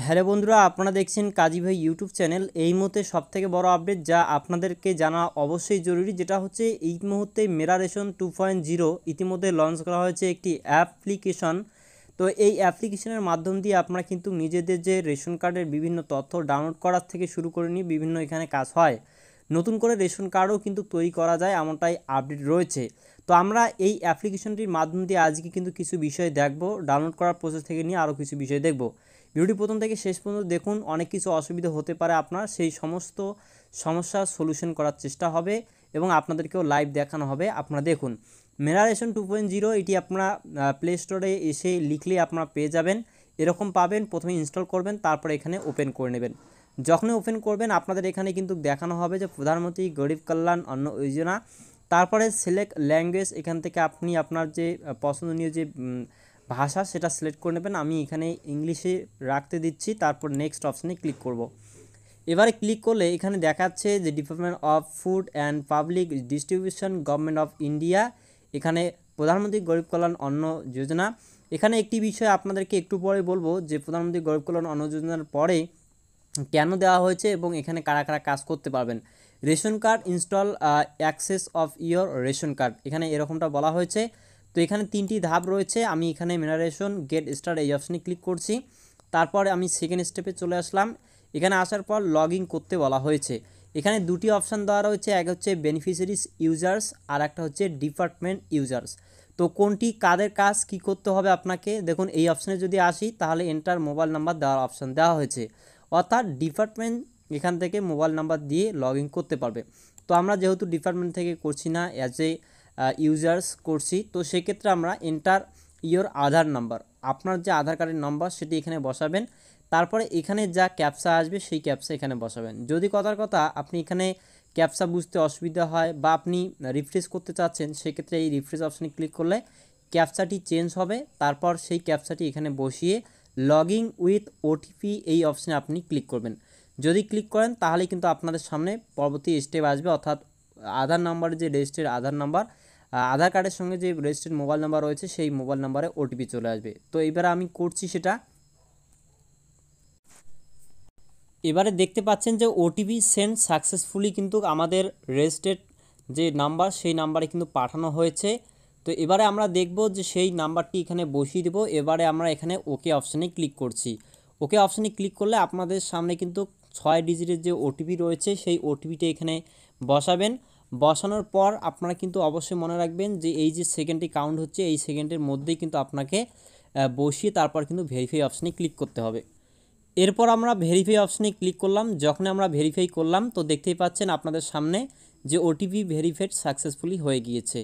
Hello বন্ধুরা, আপনারা দেখছেন কাজী ভাই ইউটিউব চ্যানেল। এই মুহূর্তে সবথেকে বড় আপডেট যা আপনাদেরকে জানা অবশ্যই জরুরি, যেটা হচ্ছে এই মুহূর্তে মেরা রেশন 2.0 ইতিমধ্যে লঞ্চ করা হয়েছে একটি অ্যাপ্লিকেশন। তো এই অ্যাপ্লিকেশনের মাধ্যম দিয়ে আপনারা কিন্তু নিজেদের যে রেশন কার্ডের বিভিন্ন তথ্য ডাউনলোড করার থেকে শুরু করে নিয়ে বিভিন্ন এখানে কাজ হয়, নতুন করে রেশন কার্ডও কিন্তু তৈরি করা যায়, এমনটাই আপডেট রয়েছে। তো আমরা এই অ্যাপ্লিকেশনটির মাধ্যম দিয়ে আজকে কিন্তু কিছু বিষয় দেখব, ডাউনলোড করার প্রসেস থেকে নিয়ে আরও কিছু বিষয় দেখব। ভিডিওটি প্রথম থেকে শেষ পর্যন্ত দেখুন, অনেক কিছু অসুবিধা হতে পারে আপনার, সেই সমস্ত সমস্যার সলিউশন করার চেষ্টা হবে এবং আপনাদেরকেও লাইভ দেখানো হবে। আপনারা দেখুন মেরা রেশন 2.0, এটি আপনারা প্লে স্টোরে এসে লিখলে আপনারা পেয়ে যাবেন, এরকম পাবেন। প্রথমে ইনস্টল করবেন, তারপরে এখানে ওপেন করে নেবেন। যখনই ওপেন করবেন আপনাদের এখানে কিন্তু দেখানো হবে যে প্রধানমন্ত্রী গরিব কল্যাণ অন্ন যোজনা, তারপরে সিলেক্ট ল্যাঙ্গুয়েজ, এখান থেকে আপনি আপনার যে পছন্দনীয় যে ভাষা সেটা সিলেক্ট করে নেবেন। আমি এখানে ইংলিশে রাখতে দিচ্ছি, তারপর নেক্সট অপশানে ক্লিক করব। এবারে ক্লিক করলে এখানে দেখাচ্ছে যে department of food and public distribution, government of India, এখানে প্রধানমন্ত্রী গরিব কল্যাণ অন্ন যোজনা। এখানে একটি বিষয় আপনাদেরকে একটু পরে বলবো যে প্রধানমন্ত্রী গরিব কল্যাণ অন্ন যোজনার পরে কেন দেওয়া হয়েছে এবং এখানে কারা কারা কাজ করতে পারবেন। Ration card install access of your ration card, এখানে এরকমটা বলা হয়েছে। তো এখানে তিনটি ধাপ রয়েছে। আমি এখানে মিনারেশন গেট স্টার্ট এই অপশানে ক্লিক করছি, তারপরে আমি সেকেন্ড স্টেপে চলে আসলাম। এখানে আসার পর লগ ইন করতে বলা হয়েছে। এখানে দুটি অপশান দেওয়া রয়েছে, এক হচ্ছে বেনিফিশিয়ারিস ইউজার্স আর একটা হচ্ছে ডিপার্টমেন্ট ইউজার্স। তো কোনটি কাদের কাজ কি করতে হবে আপনাকে দেখুন, এই অপশানে যদি আসি তাহলে এন্টার মোবাইল নাম্বার দেওয়ার অপশান দেওয়া হয়েছে, অর্থাৎ ডিপার্টমেন্ট এখান থেকে মোবাইল নাম্বার দিয়ে লগ ইন করতে পারবে। তো আমরা যেহেতু ডিপার্টমেন্ট থেকে করছি না, অ্যাজ এ ইউজার্স করছি, তো সেক্ষেত্রে আমরা এন্টার ইয়োর আধার নাম্বার, আপনার যে আধার কার্ডের নাম্বার সেটি এখানে বসাবেন। তারপরে এখানে যা ক্যাপসা আসবে সেই ক্যাপসা এখানে বসাবেন। যদি কথার কথা আপনি এখানে ক্যাপসা বুঝতে অসুবিধা হয় বা আপনি রিফ্রেশ করতে চাচ্ছেন, সেক্ষেত্রে এই রিফ্রেশ অপশানে ক্লিক করলে ক্যাপসাটি চেঞ্জ হবে। তারপর সেই ক্যাপসাটি এখানে বসিয়ে লগইন উইথ ওটিপি এই অপশানে আপনি ক্লিক করবেন। যদি ক্লিক করেন তাহলে কিন্তু আপনাদের সামনে পরবর্তী স্টেপ আসবে, অর্থাৎ আধার নাম্বারে যে রেজিস্টার্ড আধার নাম্বার, আধার কার্ডের সঙ্গে যে রেজিস্টার্ড মোবাইল নাম্বার রয়েছে সেই মোবাইল নাম্বারে ওটিপি চলে আসবে। তো এবারে আমি করছি সেটা। এবারে দেখতে পাচ্ছেন যে ওটিপি সেন্ড সাকসেসফুলি কিন্তু আমাদের রেজিস্টার্ড যে নাম্বার সেই নাম্বারে কিন্তু পাঠানো হয়েছে। তো এবারে আমরা দেখব যে সেই নাম্বারটি এখানে বসিয়ে দেব। এবারে আমরা এখানে ওকে অপশানে ক্লিক করছি। ওকে অপশানে ক্লিক করলে আপনাদের সামনে কিন্তু 6 ডিজিটের যে ওটিপি রয়েছে সেই ওটিপিটা এখানে বসাবেন। বসানোর পর আপনারা কিন্তু অবশ্যই মনে রাখবেন যে এই যে সেকেন্ডটি কাউন্ট হচ্ছে, এই সেকেন্ডের মধ্যেই কিন্তু আপনাকে বসিয়ে তারপর কিন্তু ভেরিফাই অপশানে ক্লিক করতে হবে। এরপর আমরা ভেরিফাই অপশানে ক্লিক করলাম। যখন আমরা ভেরিফাই করলাম তো দেখতেই পাচ্ছেন আপনাদের সামনে যে ওটিপি ভেরিফাইড সাকসেসফুলি হয়ে গিয়েছে।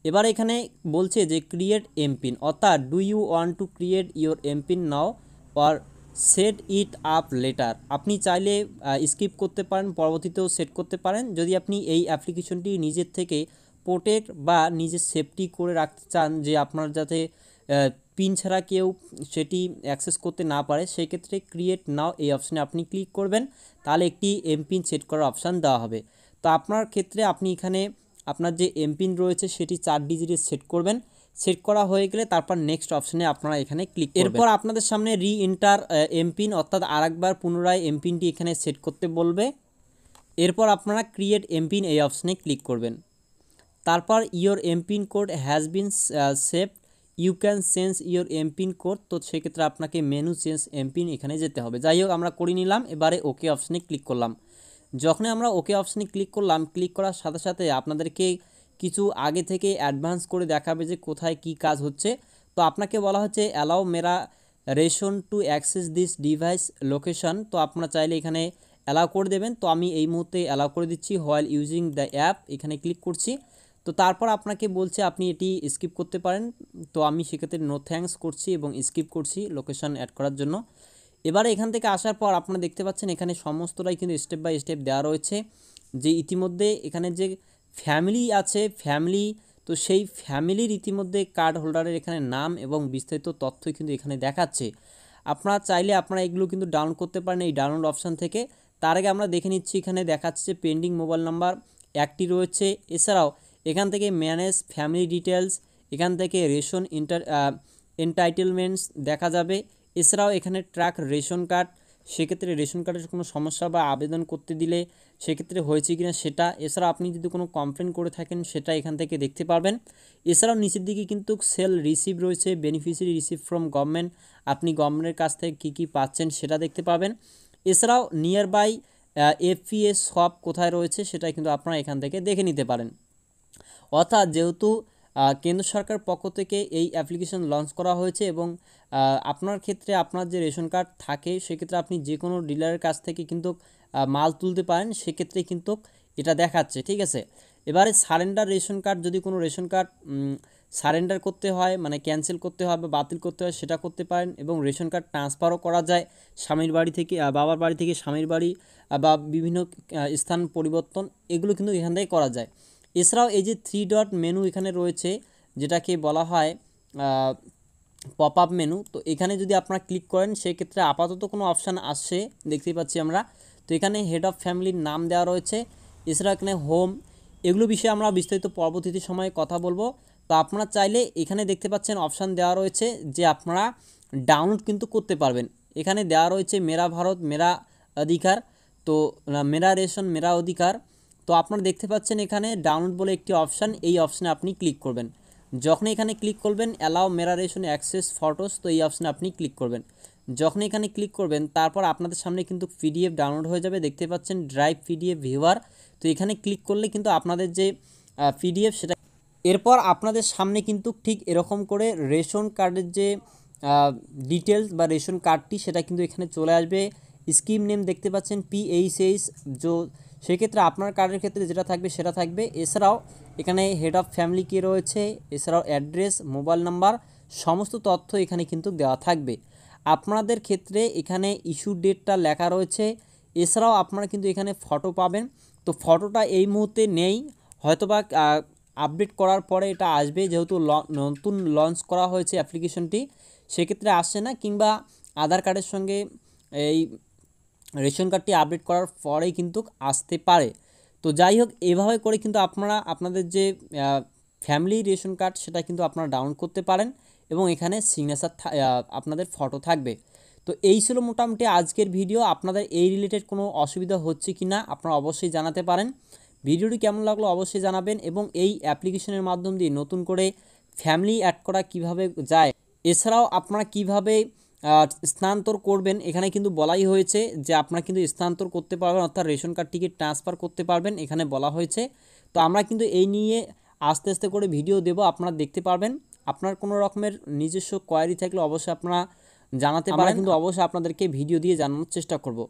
এবার এখানে বলছে যে ক্রিয়েট এমপিন, অর্থাৎ do you want to create your MPIN now or set it up later. আপনি চাইলে স্কিপ করতে পারেন, পরবর্তীতেও সেট করতে পারেন। যদি আপনি এই অ্যাপ্লিকেশনটি নিজের থেকে প্রোটেক্ট বা নিজের সেফটি করে রাখতে চান, যে আপনার যাতে পিন ছাড়া কেউ সেটি অ্যাক্সেস করতে না পারে, সেই ক্ষেত্রে ক্রিয়েট নাও এই অপশানে আপনি ক্লিক করবেন, তাহলে একটি এমপিন সেট করার অপশান দেওয়া হবে। তো আপনার ক্ষেত্রে আপনি এখানে আপনার যে এমপিন রয়েছে সেটি 4 ডিজিটের সেট করবেন। সেট করা হয়ে গেলে তারপর নেক্সট অপশানে আপনারা এখানে ক্লিক করবেন। এরপর আপনাদের সামনে রি এন্টার এমপিন, অর্থাৎ আরেকবার পুনরায় এমপিনটি এখানে সেট করতে বলবে। এরপর আপনারা ক্রিয়েট এমপিন এই অপশানে ক্লিক করবেন। তারপর your MPIN code has been saved, you can change your MPIN code. তো সেক্ষেত্রে আপনাকে মেনু চেঞ্জ এমপিন এখানে যেতে হবে। যাই হোক, আমরা করে নিলাম। এবারে ওকে অপশানে ক্লিক করলাম। যখনই আমরা ওকে অপশানে ক্লিক করলাম, ক্লিক করার সাথে সাথে আপনাদেরকে কিছু আগে থেকে অ্যাডভান্স করে দেখাবে যে কোথায় কি কাজ হচ্ছে। তো আপনাকে বলা হচ্ছে allow Mera Ration to access this device location. তো আপনারা চাইলে এখানে অ্যালাউ করে দেবেন। তো আমি এই মুহূর্তে অ্যালাউ করে দিচ্ছি হোয়াইল ইউজিং দ্য অ্যাপ, এখানে ক্লিক করছি। তো তারপর আপনাকে বলছে আপনি এটি স্কিপ করতে পারেন। তো আমি সেক্ষেত্রে নো থ্যাঙ্কস করছি এবং স্কিপ করছি লোকেশন অ্যাড করার জন্য। এবারে এখান থেকে আসার পর আপনারা দেখতে পাচ্ছেন এখানে সমস্তটাই কিন্তু স্টেপ বাই স্টেপ দেওয়া রয়েছে, যে ইতিমধ্যে এখানে যে ফ্যামিলি আছে ফ্যামিলি, তো সেই ফ্যামিলির ইতিমধ্যে কার্ড হোল্ডারের এখানে নাম এবং বিস্তারিত তথ্য কিন্তু এখানে দেখাচ্ছে। আপনারা চাইলে আপনারা এগুলো কিন্তু ডাউনলোড করতে পারেন এই ডাউনলোড অপশান থেকে। তার আগে আমরা দেখে নিচ্ছি, এখানে দেখাচ্ছে পেন্ডিং মোবাইল নাম্বার একটি রয়েছে। এছাড়াও এখান থেকে ম্যানেজ ফ্যামিলি ডিটেলস, এখান থেকে রেশন এন্টাইটেলমেন্টস দেখা যাবে। এছাড়াও এখানে ট্র্যাক রেশন কার্ড, সেক্ষেত্রে রেশন কার্ডের কোনো সমস্যা বা আবেদন করতে দিলে সেক্ষেত্রে হয়েছে কিনা সেটা, এছাড়া আপনি যদি কোনো কমপ্লেন করে থাকেন সেটা এখান থেকে দেখতে পারবেন। এছাড়াও নিচের দিকে কিন্তু সেল রিসিভ রয়েছে, বেনিফিশিয়ারি রিসিভ ফ্রম গভর্নমেন্ট, আপনি গভর্নমেন্টের কাছ থেকে কী কী পাচ্ছেন সেটা দেখতে পাবেন। এছাড়াও নিয়ার বাই এফপিএস শপ কোথায় রয়েছে সেটা কিন্তু আপনারা এখান থেকে দেখে নিতে পারেন। অর্থাৎ যেহেতু কেন্দ্র সরকার পক্ষ থেকে এই অ্যাপ্লিকেশন লঞ্চ করা হয়েছে এবং আপনার ক্ষেত্রে আপনার যে রেশন কার্ড থাকে সেক্ষেত্রে আপনি যে কোনো ডিলারের কাছ থেকে কিন্তু মাল তুলতে পারেন, সেক্ষেত্রে কিন্তু এটা দেখাচ্ছে, ঠিক আছে। এবারে সারেন্ডার রেশন কার্ড, যদি কোনো রেশন কার্ড সারেন্ডার করতে হয় মানে ক্যান্সেল করতে হয় বা বাতিল করতে হয় সেটা করতে পারেন, এবং রেশন কার্ড ট্রান্সফারও করা যায় স্বামীর বাড়ি থেকে বাবার বাড়ি থেকে স্বামীর বাড়ি বা বিভিন্ন স্থান পরিবর্তন, এগুলো কিন্তু এখান থেকে করা যায়। এছাড়াও এই যে 3 ডট মেনু এখানে রয়েছে যেটাকে বলা হয় পপ আপ মেনু, তো এখানে যদি আপনারা ক্লিক করেন সেক্ষেত্রে আপাতত কোনো অপশান আসছে দেখতেই পাচ্ছি আমরা। তো এখানে হেড অফ ফ্যামিলির নাম দেওয়া রয়েছে, এছাড়া এখানে হোম, এগুলো বিষয়ে আমরা বিস্তারিত পরবর্তী সময়ে কথা বলবো। তো আপনারা চাইলে এখানে দেখতে পাচ্ছেন অপশান দেওয়া রয়েছে যে আপনারা ডাউনলোড কিন্তু করতে পারবেন। এখানে দেওয়া রয়েছে মেরা ভারত মেরা অধিকার, তো মেরা রেশন মেরা অধিকার। তো আপনারা দেখতে পাচ্ছেন এখানে ডাউনলোড বলে একটি অপশান, এই অপশানে আপনি ক্লিক করবেন। যখন এখানে ক্লিক করবেন allow Mera ration access photos, তো এই অপশানে আপনি ক্লিক করবেন। যখন এখানে ক্লিক করবেন তারপর আপনাদের সামনে কিন্তু পিডিএফ ডাউনলোড হয়ে যাবে, দেখতে পাচ্ছেন ড্রাইভ পিডিএফ ভিউয়ার। তো এখানে ক্লিক করলে কিন্তু আপনাদের যে পিডিএফ সেটা, এরপর আপনাদের সামনে কিন্তু ঠিক এরকম করে রেশন কার্ডের যে ডিটেলস বা রেশন কার্ডটি সেটা কিন্তু এখানে চলে আসবে। স্কিম নেম দেখতে পাচ্ছেন PHS, সেক্ষেত্রে আপনার কার্ডের ক্ষেত্রে যেটা থাকবে সেটা থাকবে। এছাড়াও এখানে হেড অফ ফ্যামিলি কে রয়েছে, এছাড়াও অ্যাড্রেস, মোবাইল নাম্বার, সমস্ত তথ্য এখানে কিন্তু দেওয়া থাকবে। আপনাদের ক্ষেত্রে এখানে ইস্যু ডেটটা লেখা রয়েছে। এছাড়াও আপনারা কিন্তু এখানে ফটো পাবেন, তো ফটোটা এই মুহূর্তে নেই, হয়তোবা আপডেট করার পরে এটা আসবে, যেহেতু নতুন লঞ্চ করা হয়েছে অ্যাপ্লিকেশনটি, সেক্ষেত্রে আসছে না, কিংবা আধার কার্ডের সঙ্গে এই রেশন কার্ডটি আপডেট করার পরেই কিন্তু আসতে পারে। তো যাই হোক, এভাবে করে কিন্তু আপনারা আপনাদের যে ফ্যামিলি রেশন কার্ড সেটা কিন্তু আপনারা ডাউনলোড করতে পারেন এবং এখানে সিগনেচার আপনাদের ফটো থাকবে। তো এই ছিল মোটামুটি আজকের ভিডিও। আপনাদের এই রিলেটেড কোনো অসুবিধা হচ্ছে কি না আপনারা অবশ্যই জানাতে পারেন। ভিডিওটি কেমন লাগলো অবশ্যই জানাবেন, এবং এই অ্যাপ্লিকেশনের মাধ্যম দিয়ে নতুন করে ফ্যামিলি অ্যাড করা কিভাবে যায়, এছাড়াও আপনারা কিভাবে স্থানান্তর করবেন, এখানে কিন্তু বলাই হয়েছে যে আপনারা কিন্তু স্থানান্তর করতে পারবেন, অর্থাৎ রেশন কার্ডটিকে ট্রান্সফার করতে পারবেন, এখানে বলা হয়েছে। তো আমরা কিন্তু এই নিয়ে আস্তে আস্তে করে ভিডিও দেব, আপনারা দেখতে পারবেন। আপনার কোনো রকমের নিজস্ব কোয়ারি থাকলে অবশ্যই আপনারা জানাতে পারেন, কিন্তু অবশ্যই আপনাদেরকে ভিডিও দিয়ে জানানোর চেষ্টা করব।